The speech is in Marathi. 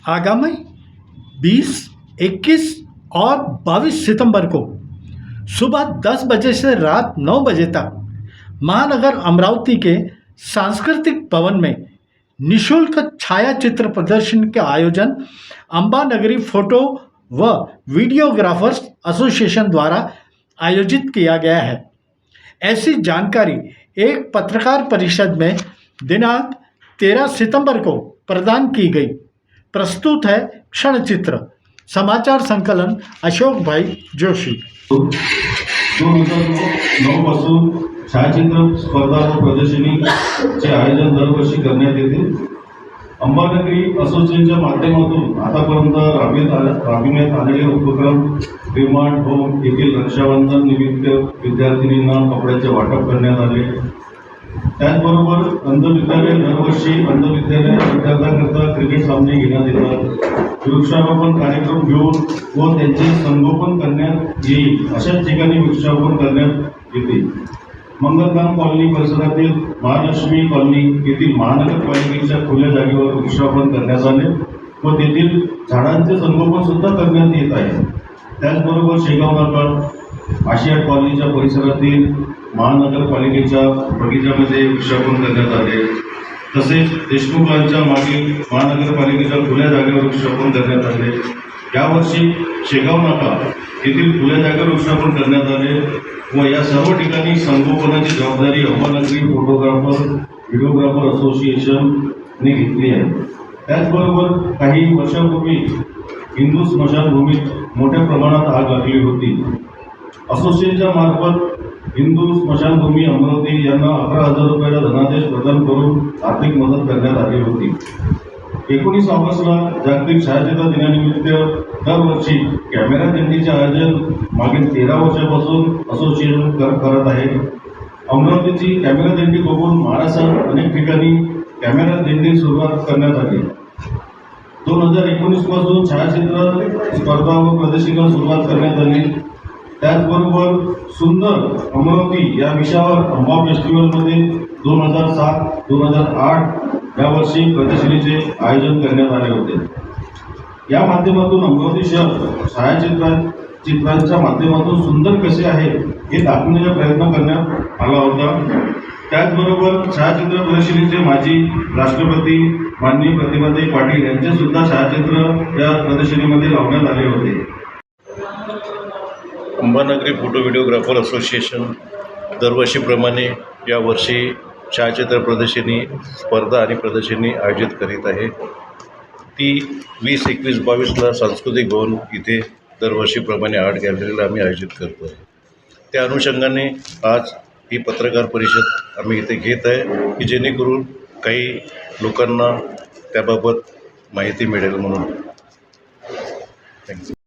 आगामी 20, 21 और 22 सितंबर को सुबह 10 बजे से रात 9 बजे तक महानगर अमरावती के सांस्कृतिक भवन में निशुल्क छायाचित्र प्रदर्शनी का आयोजन अंबा नगरी फोटो व वीडियोग्राफर्स एसोसिएशन द्वारा आयोजित किया गया है। ऐसी जानकारी एक पत्रकार परिषद में दिनांक 13 सितंबर को प्रदान की गई। प्रस्तुत है क्षण चित्र। समाचार संकलन अशोक भाई जोशी। 2009 पासून छायाचित्र स्पर्धा व प्रदर्शनीचे आयोजन दरवर्षी करण्यात येते। अंबानगरी असोसिएशनच्या माध्यमातून आतापर्यंत राबविण्यात आलेले उपक्रम डिमांड होम येथील रक्षाबंधन निमित्त विद्यार्थिनींना कपड्याचे वाटप करण्यात आले। त्याचबरोबर अंधविद्यालय दरवर्षी अंधविद्यालय विद्यार्थ्यांकरता क्रिकेट सामने घेण्यात येतात। वृक्षारोपण कार्यक्रम घेऊन व त्यांचे संगोपन करण्यात येईल अशाच ठिकाणी वृक्षारोपण करण्यात येते। मंगलधाम कॉलनी परिसरातील महालक्ष्मी कॉलनी येथील महानगरपालिकेच्या खुल्या जागेवर वृक्षारोपण करण्यात आले व तेथील झाडांचे संगोपन सुद्धा करण्यात येत आहे। त्याचबरोबर शेगाव नाका आशिया कॉलनीच्या परिसरातील महानगरपालिकेच्या बगीचामध्ये वृक्षारोपण करण्यात आले। तसेच देशमुखांच्या मागील महानगरपालिकेच्या खुल्या जागेवर वृक्षारोपण करण्यात आले। यावर्षी शेगाव नाका येथील खुल्या जागेवर वृक्षारोपण करण्यात आले व या सर्व ठिकाणी संगोपनाची जबाबदारी अंबानगरी फोटोग्राफर व्हिडिओग्राफर असोसिएशनने घेतली आहे। त्याचबरोबर काही वर्षांपूर्वी हिंदू स्मशानभूमीत मोठ्या प्रमाणात आग लागली होती। असोसिएशनच्या मार्फत हिंदू स्मशानभूमी अमरावती यांना 11,000 रुपयाचा धनादेश प्रदान करून आर्थिक मदत करण्यात आली होती। 19 ऑगस्टला जागतिक छायाचित्र दिनानिमित्त दरवर्षी कॅमेरा दिंडीचे आयोजन मागील 13 वर्षापासून असोसिएशन करत आहे। अमरावतीची कॅमेरा दिंडी बघून महाराष्ट्रात अनेक ठिकाणी कॅमेरा दिंडी सुरुवात करण्यात आली। 2019 पासून छायाचित्र स्पर्धा व प्रदर्शनीला सुरुवात करण्यात आली। त्याचबरोबर सुंदर अमरावती या विषयावर अंबा फेस्टिवलमध्ये 2007-2008 या वर्षी प्रदर्शनीचे आयोजन करण्यात आले होते। या माध्यमातून अमरावती शहर छायाचित्रांच्या माध्यमातून सुंदर कसे आहे हे दाखवण्याचा प्रयत्न करण्यात आला होता। त्याचबरोबर छायाचित्र प्रदर्शनीचे माजी राष्ट्रपती माननीय प्रतिभाताई पाटील यांचे सुद्धा छायाचित्र या प्रदर्शनीमध्ये लावण्यात आले होते। अंबानगरी फोटो व्हिडिओग्राफर असोसिएशन दरवर्षीप्रमाणे यावर्षी छायाचित्र प्रदर्शनी स्पर्धा आणि प्रदर्शनी आयोजित करीत आहे। ती 20, 21, 22ला सांस्कृतिक भवन इथे दरवर्षीप्रमाणे आर्ट गॅलरीला आम्ही आयोजित करतो आहे। त्या अनुषंगाने आज ही पत्रकार परिषद आम्ही इथे घेत आहे की जेणेकरून काही लोकांना त्याबाबत माहिती मिळेल म्हणून। थँक्यू।